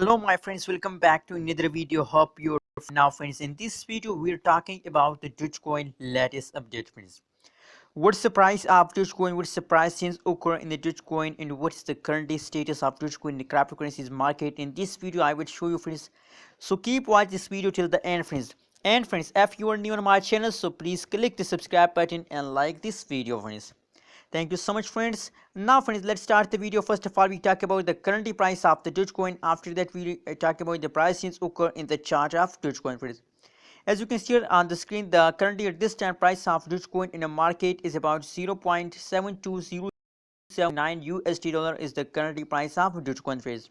Hello my friends, welcome back to another video. Hope you're now friends. In this video we're talking about the Dogecoin latest update friends. What's the price of Dogecoin? What's the price change occur in the Dogecoin, and what's the current status of Dogecoin in the cryptocurrencies market? In this video I will show you friends. So keep watch this video till the end friends. And friends, if you are new on my channel, so please click the subscribe button and like this video friends. Thank you so much friends. Now friends, let's start the video. First of all, we talk about the current price of the Dogecoin. After that we talk about the price change occur in the chart of Dogecoin friends. As you can see here on the screen, the currently at this time price of Dogecoin in the market is about 0.72079 USD dollar is the currently price of Dogecoin friends.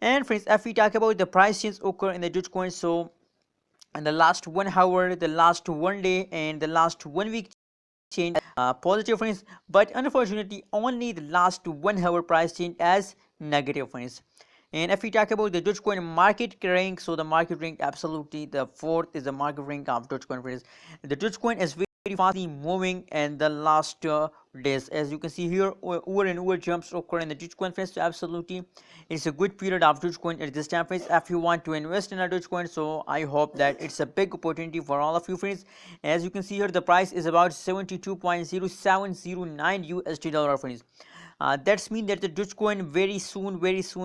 And friends, if we talk about the price change occur in the Dogecoin, so in the last 1 hour, the last 1 day, and the last 1 week change positive friends, but unfortunately only the last 1 hour price change as negative friends. And if we talk about the Dogecoin market rank, so the market rank absolutely the fourth is the market rank of Dogecoin friends. The Dogecoin is very fastly moving in the last days. As you can see here, over and over jumps occur in the Dogecoin friends. So absolutely it's a good period of Dogecoin at this time friends. If you want to invest in a Dogecoin, so I hope that it's a big opportunity for all of you friends. As you can see here, the price is about 72.0709 USD dollar friends. That's mean that the Dogecoin very soon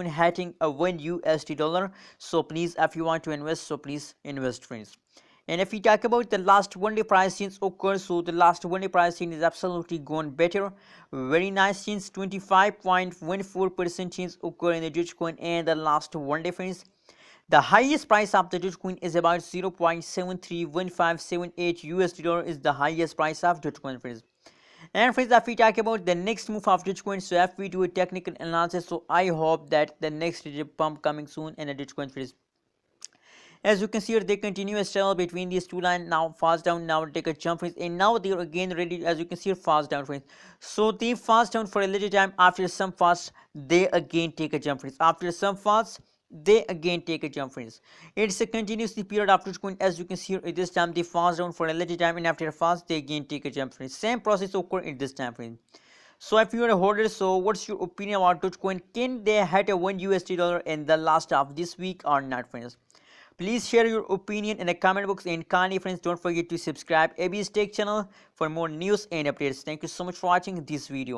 hitting a 1 USD dollar. So please, if you want to invest, so please invest friends. And if we talk about the last 1 day price change occurs, so the last 1 day price change is absolutely gone better. Very nice change, 25.14% change occur in the Dogecoin and the last 1 day friends. The highest price of the Dogecoin is about 0.731578 USD dollar is the highest price of Dogecoin friends. And friends, if we talk about the next move of Dogecoin, so if we do a technical analysis, so I hope that the next pump coming soon in a Dogecoin friends. As you can see here, they continue a struggle between these two lines. Now fast down, now take a jump friends, and now they are again ready. As you can see here, fast down friends. So they fast down for a little time. After some fast, they again take a jump friends. After some fast, they again take a jump friends. It's a continuously period after Dogecoin. As you can see here, at this time they fast down for a little time, and after a fast, they again take a jump friends. Same process occur at this time friends. So if you are a holder, so what's your opinion about Dogecoin? Can they hit a 1 USD dollar in the last of this week or not friends? Please share your opinion in the comment box, and kindly friends don't forget to subscribe AB's Tech channel for more news and updates. Thank you so much for watching this video.